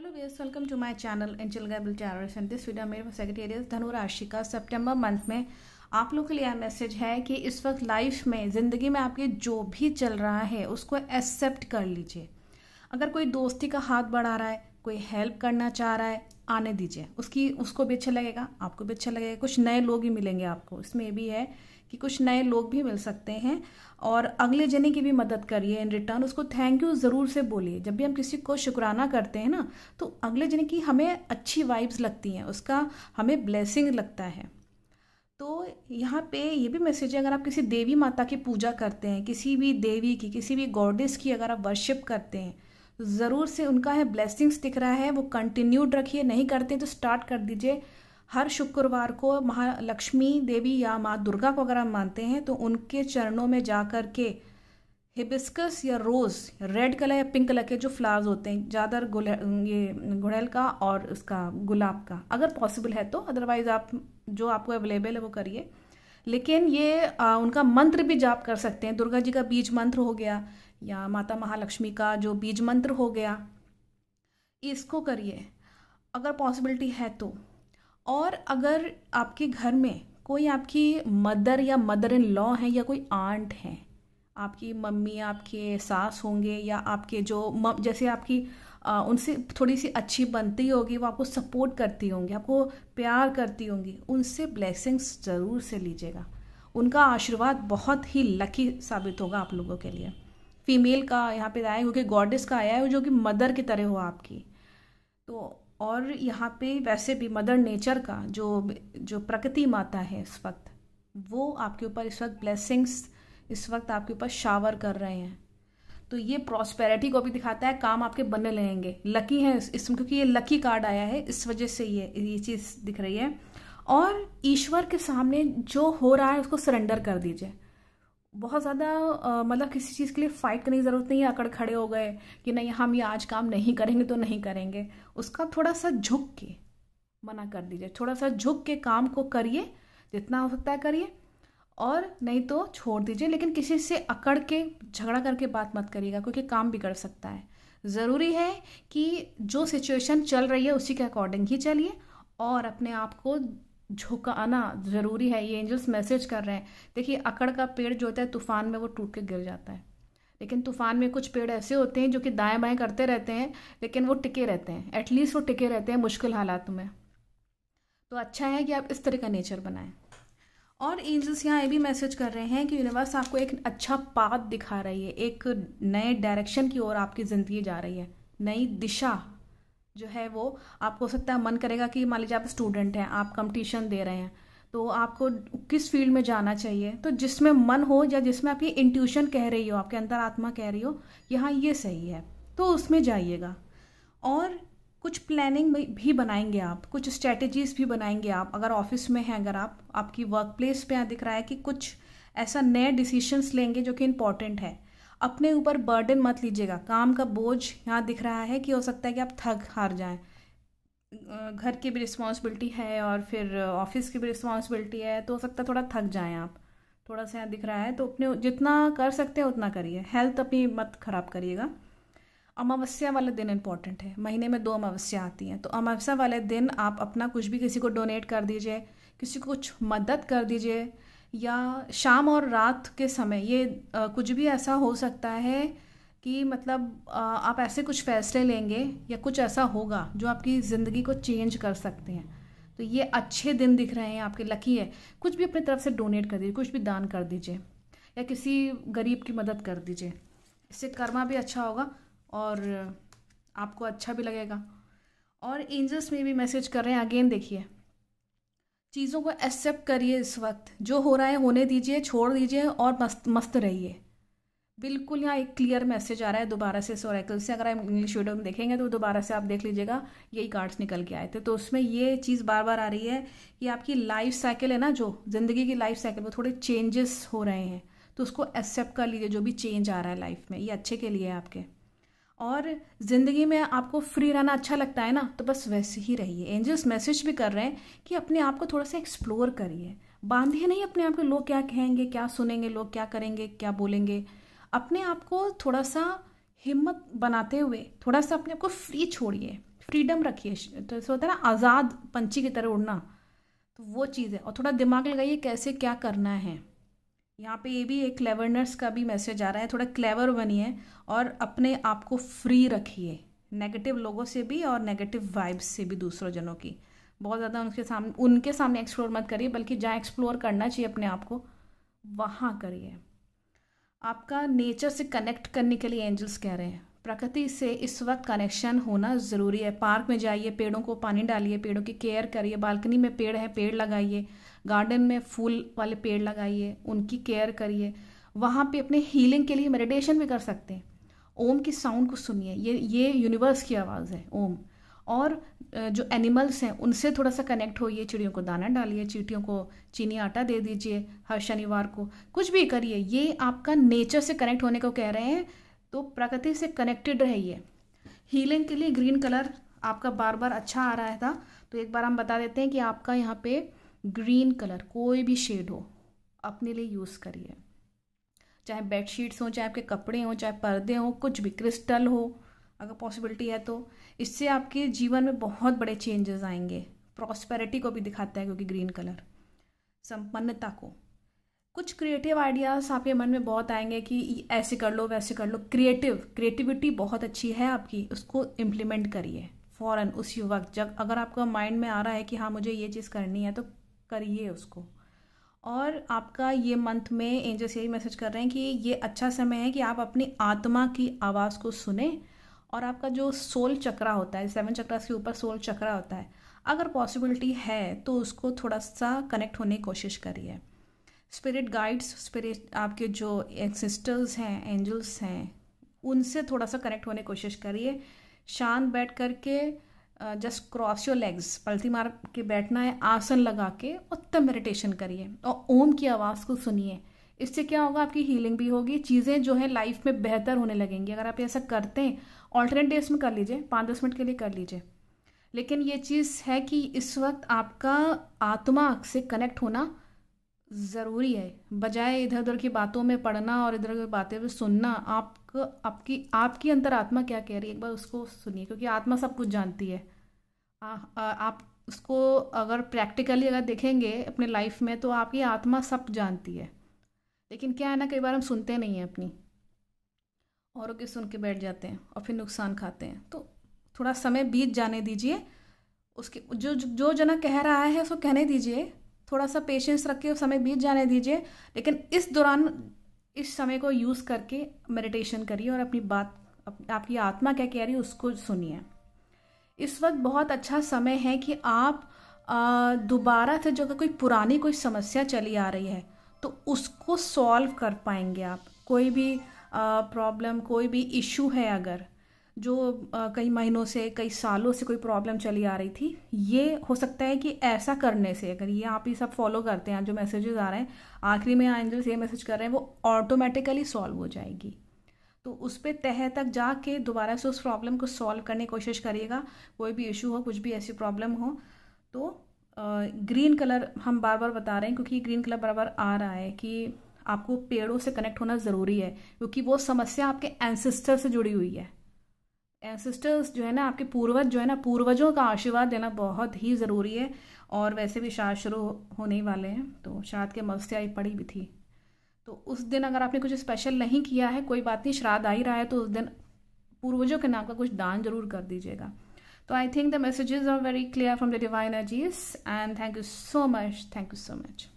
Hello viewers, welcome to my channel angel गाइबल tarots. And this video मेरे Sagittarius धनु राशि का सितंबर मंथ में आप लोगों के लिए मैसेज है कि इस वक्त लाइफ में ज़िंदगी में आपके जो भी चल रहा है उसको एक्सेप्ट कर लीजिए। अगर कोई दोस्ती का हाथ बढ़ा रहा है, कोई हेल्प करना चाह रहा है, आने दीजिए। उसको भी अच्छा लगेगा, आपको भी अच्छा लगेगा। कुछ नए लोग ही मिलेंगे आपको, इसमें भी है कि कुछ नए लोग भी मिल सकते हैं। और अगले जने की भी मदद करिए इन रिटर्न। उसको थैंक यू ज़रूर से बोलिए। जब भी हम किसी को शुक्राना करते हैं ना, तो अगले जने की हमें अच्छी वाइब्स लगती हैं, उसका हमें ब्लेसिंग लगता है। तो यहाँ पे ये भी मैसेज है, अगर आप किसी देवी माता की पूजा करते हैं, किसी भी देवी की, किसी भी गॉडेस की अगर आप वर्शिप करते हैं, तो ज़रूर से उनका है ब्लेसिंग्स दिख रहा है, वो कंटिन्यूड रखिए। नहीं करते हैं तो स्टार्ट कर दीजिए। हर शुक्रवार को महालक्ष्मी देवी या माँ दुर्गा को अगर आप मानते हैं तो उनके चरणों में जा कर के हिबिस्कस या रोज़, रेड कलर या पिंक कलर के जो फ्लावर्स होते हैं, ज़्यादा ये गुड़हल का और उसका गुलाब का, अगर पॉसिबल है तो। अदरवाइज़ आप जो आपको अवेलेबल है वो करिए। लेकिन ये उनका मंत्र भी जाप कर सकते हैं। दुर्गा जी का बीज मंत्र हो गया या माता महालक्ष्मी का जो बीज मंत्र हो गया, इसको करिए अगर पॉसिबिलिटी है तो। और अगर आपके घर में कोई आपकी मदर या मदर इन लॉ है या कोई आंट है, आपकी मम्मी, आपके सास होंगे या आपके जो जैसे आपकी उनसे थोड़ी सी अच्छी बनती होगी, वो आपको सपोर्ट करती होंगी, आपको प्यार करती होंगी, उनसे ब्लेसिंग्स ज़रूर से लीजिएगा। उनका आशीर्वाद बहुत ही लकी साबित होगा आप लोगों के लिए। फीमेल का यहाँ पे आया है क्योंकि गॉडेस का आया है जो कि मदर की तरह हो आपकी। तो और यहाँ पे वैसे भी मदर नेचर का जो प्रकृति माता है इस वक्त, वो आपके ऊपर इस वक्त ब्लेसिंग्स इस वक्त आपके ऊपर शावर कर रहे हैं। तो ये प्रॉस्पेरिटी को भी दिखाता है, काम आपके बनने लगेंगे। लकी है इसमें क्योंकि ये लकी कार्ड आया है, इस वजह से ये चीज़ दिख रही है। और ईश्वर के सामने जो हो रहा है उसको सरेंडर कर दीजिए। बहुत ज़्यादा मतलब किसी चीज़ के लिए फाइट करने की ज़रूरत नहीं है। अकड़ खड़े हो गए कि नहीं हम ये आज काम नहीं करेंगे तो नहीं करेंगे, उसका थोड़ा सा झुक के मना कर दीजिए। थोड़ा सा झुक के काम को करिए, जितना हो सकता है करिए, और नहीं तो छोड़ दीजिए। लेकिन किसी से अकड़ के झगड़ा करके बात मत करिएगा क्योंकि काम बिगड़ सकता है। ज़रूरी है कि जो सिचुएशन चल रही है उसी के अकॉर्डिंग ही चलिए और अपने आप को झुकाना ज़रूरी है। ये एंजल्स मैसेज कर रहे हैं। देखिए, अकड़ का पेड़ जो होता है तूफान में वो टूट के गिर जाता है, लेकिन तूफान में कुछ पेड़ ऐसे होते हैं जो कि दाएं बाएं करते रहते हैं, लेकिन वो टिके रहते हैं। एटलीस्ट वो टिके रहते हैं मुश्किल हालात में। तो अच्छा है कि आप इस तरह का नेचर बनाएं। और एंजल्स यहाँ ये भी मैसेज कर रहे हैं कि यूनिवर्स आपको एक अच्छा पाथ दिखा रही है, एक नए डायरेक्शन की ओर आपकी ज़िंदगी जा रही है। नई दिशा जो है वो आपको हो सकता है मन करेगा कि मान लीजिए आप स्टूडेंट हैं, आप कंपटीशन दे रहे हैं, तो आपको किस फील्ड में जाना चाहिए। तो जिसमें मन हो या जिसमें आपकी इंट्यूशन कह रही हो, आपके अंदर आत्मा कह रही हो यहाँ ये सही है, तो उसमें जाइएगा। और कुछ प्लानिंग भी बनाएंगे आप, कुछ स्ट्रैटेजीज भी बनाएंगे आप। अगर ऑफिस में हैं, अगर आप आपकी वर्क प्लेस पे यहाँ दिख रहा है कि कुछ ऐसा नए डिसीजंस लेंगे जो कि इम्पॉर्टेंट है। अपने ऊपर बर्डन मत लीजिएगा, काम का बोझ यहाँ दिख रहा है कि हो सकता है कि आप थक हार जाएं। घर की भी रिस्पॉन्सिबिलिटी है और फिर ऑफिस की भी रिस्पॉन्सिबिलिटी है, तो हो सकता है थोड़ा थक जाएं आप। थोड़ा सा यहाँ दिख रहा है, तो अपने जितना कर सकते हैं उतना करिए। हेल्थ अपनी मत खराब करिएगा। अमावस्या वाले दिन इंपॉर्टेंट है। महीने में 2 अमावस्या आती हैं, तो अमावस्या वाले दिन आप अपना कुछ भी किसी को डोनेट कर दीजिए, किसी को कुछ मदद कर दीजिए। या शाम और रात के समय ये कुछ भी ऐसा हो सकता है कि मतलब आप ऐसे कुछ फैसले लेंगे या कुछ ऐसा होगा जो आपकी ज़िंदगी को चेंज कर सकते हैं। तो ये अच्छे दिन दिख रहे हैं आपके, लकी है। कुछ भी अपनी तरफ से डोनेट कर दीजिए, कुछ भी दान कर दीजिए या किसी गरीब की मदद कर दीजिए। इससे कर्मा भी अच्छा होगा और आपको अच्छा भी लगेगा। और एंजल्स में भी मैसेज कर रहे हैं, अगेन देखिए, चीज़ों को एक्सेप्ट करिए। इस वक्त जो हो रहा है होने दीजिए, छोड़ दीजिए और मस्त मस्त रहिए। बिल्कुल यहाँ एक क्लियर मैसेज आ रहा है दोबारा से इस ओरेकल से। अगर आप इंग्लिश वीडियो में देखेंगे तो दोबारा से आप देख लीजिएगा, यही कार्ड्स निकल के आए थे। तो उसमें ये चीज़ बार बार आ रही है कि आपकी लाइफ साइकिल है ना, जो ज़िंदगी की लाइफ साइकिल, वो थोड़े चेंजेस हो रहे हैं, तो उसको एक्सेप्ट कर लीजिए। जो भी चेंज आ रहा है लाइफ में, ये अच्छे के लिए है आपके। और ज़िंदगी में आपको फ्री रहना अच्छा लगता है ना, तो बस वैसे ही रहिए। एंजल्स मैसेज भी कर रहे हैं कि अपने आप को थोड़ा सा एक्सप्लोर करिए। बांधिए नहीं अपने आप को, लोग क्या कहेंगे, क्या सुनेंगे, लोग क्या करेंगे, क्या बोलेंगे। अपने आप को थोड़ा सा हिम्मत बनाते हुए थोड़ा सा अपने आप को फ्री छोड़िए। फ्रीडम रखिए, तो ऐसा होता है ना आज़ाद पंछी की तरह उड़ना, तो वो चीज़ है। और थोड़ा दिमाग लगाइए कैसे क्या करना है। यहाँ पे ये भी एक क्लेवरनेस का भी मैसेज आ रहा है, थोड़ा क्लेवर बनिए और अपने आप को फ्री रखिए नेगेटिव लोगों से भी और नेगेटिव वाइब्स से भी, दूसरों जनों की बहुत ज़्यादा उनके सामने एक्सप्लोर मत करिए, बल्कि जहाँ एक्सप्लोर करना चाहिए अपने आप को वहाँ करिए। आपका नेचर से कनेक्ट करने के लिए एंजल्स कह रहे हैं, प्रकृति से इस वक्त कनेक्शन होना ज़रूरी है। पार्क में जाइए, पेड़ों को पानी डालिए, पेड़ों की केयर करिए, बालकनी में पेड़ है पेड़ लगाइए, गार्डन में फूल वाले पेड़ लगाइए, उनकी केयर करिए। वहाँ पे अपने हीलिंग के लिए मेडिटेशन भी कर सकते हैं। ओम की साउंड को सुनिए, ये यूनिवर्स की आवाज़ है ओम। और जो एनिमल्स हैं उनसे थोड़ा सा कनेक्ट होइए, चिड़ियों को दाना डालिए, चींटियों को चीनी आटा दे दीजिए हर शनिवार को, कुछ भी करिए। ये आपका नेचर से कनेक्ट होने को कह रहे हैं, तो प्रकृति से कनेक्टेड रहिए। हीलिंग के लिए ग्रीन कलर आपका बार बार अच्छा आ रहा था, तो एक बार हम बता देते हैं कि आपका यहाँ पे ग्रीन कलर कोई भी शेड हो अपने लिए यूज़ करिए, चाहे बेडशीट्स हों, चाहे आपके कपड़े हों, चाहे पर्दे हों, कुछ भी, क्रिस्टल हो अगर पॉसिबिलिटी है तो। इससे आपके जीवन में बहुत बड़े चेंजेस आएंगे। प्रॉस्पेरिटी को भी दिखाता है क्योंकि ग्रीन कलर संपन्नता को। कुछ क्रिएटिव आइडियाज़ आपके मन में बहुत आएंगे कि ऐसे कर लो वैसे कर लो। क्रिएटिविटी बहुत अच्छी है आपकी, उसको इम्प्लीमेंट करिए फ़ौरन उसी वक्त। जब अगर आपका माइंड में आ रहा है कि हाँ मुझे ये चीज़ करनी है, तो करिए उसको। और आपका ये मंथ में एंजल्स यही मैसेज कर रहे हैं कि ये अच्छा समय है कि आप अपनी आत्मा की आवाज़ को सुने। और आपका जो सोल चक्रा होता है, 7 चक्रास के ऊपर सोल चक्रा होता है, अगर पॉसिबिलिटी है तो उसको थोड़ा सा कनेक्ट होने की कोशिश करिए। स्पिरिट गाइड्स, स्पिरिट आपके जो सिस्टर्स हैं, एंजल्स हैं, उनसे थोड़ा सा कनेक्ट होने की कोशिश करिए। शांत बैठ करके जस्ट क्रॉस योर लेग्स, पलथी मार के बैठना है, आसन लगा के उत्तम मेडिटेशन करिए और ओम की आवाज़ को सुनिए। इससे क्या होगा, आपकी हीलिंग भी होगी, चीज़ें जो है लाइफ में बेहतर होने लगेंगी। अगर आप ऐसा करते हैं, ऑल्टरनेट डेज में कर लीजिए, 5-10 मिनट के लिए कर लीजिए, लेकिन ये चीज़ है कि इस वक्त आपका आत्मा से कनेक्ट होना ज़रूरी है। बजाय इधर उधर की बातों में पढ़ना और इधर उधर बातें भी सुनना, आपकी अंतरात्मा क्या कह रही है एक बार उसको सुनिए, क्योंकि आत्मा सब कुछ जानती है। आप उसको अगर प्रैक्टिकली अगर देखेंगे अपने लाइफ में, तो आपकी आत्मा सब जानती है। लेकिन क्या है ना, कई बार हम सुनते नहीं हैं अपनी, औरों की सुन के बैठ जाते हैं और फिर नुकसान खाते हैं। तो थोड़ा समय बीत जाने दीजिए, उसके जो जना कह रहा है उसको कहने दीजिए, थोड़ा सा पेशेंस रख के समय बीत जाने दीजिए। लेकिन इस दौरान इस समय को यूज़ करके मेडिटेशन करिए और अपनी बात, आपकी आत्मा क्या कह रही है उसको सुनिए। इस वक्त बहुत अच्छा समय है कि आप दोबारा से जो अगर कोई पुरानी कोई समस्या चली आ रही है तो उसको सॉल्व कर पाएंगे आप। कोई भी प्रॉब्लम, कोई भी इशू है अगर जो कई महीनों से, कई सालों से कोई प्रॉब्लम चली आ रही थी, ये हो सकता है कि ऐसा करने से, अगर ये आप ये सब फॉलो करते हैं, जो मैसेजेस आ रहे हैं आखिरी में एंजल्स ये मैसेज कर रहे हैं, वो ऑटोमेटिकली सॉल्व हो जाएगी। तो उस पर तह तक जाके दोबारा से उस प्रॉब्लम को सॉल्व करने की कोशिश करिएगा। कोई भी इशू हो, कुछ भी ऐसी प्रॉब्लम हो, तो ग्रीन कलर हम बार बार बता रहे हैं क्योंकि ग्रीन कलर बराबर आ रहा है कि आपको पेड़ों से कनेक्ट होना ज़रूरी है, क्योंकि वो समस्या आपके एंसेस्टर से जुड़ी हुई है। एंसेस्टर्स जो है ना, आपके पूर्वज जो है ना, पूर्वजों का आशीर्वाद देना बहुत ही ज़रूरी है। और वैसे भी श्राद्ध शुरू होने वाले हैं, तो श्राद्ध के अमावस्या ही पड़ी भी थी, तो उस दिन अगर आपने कुछ स्पेशल नहीं किया है, कोई बात नहीं, श्राद्ध आ ही रहा है, तो उस दिन पूर्वजों के नाम का कुछ दान जरूर कर दीजिएगा। तो I think the messages are very clear from the divine energies, and thank you so much, thank you so much.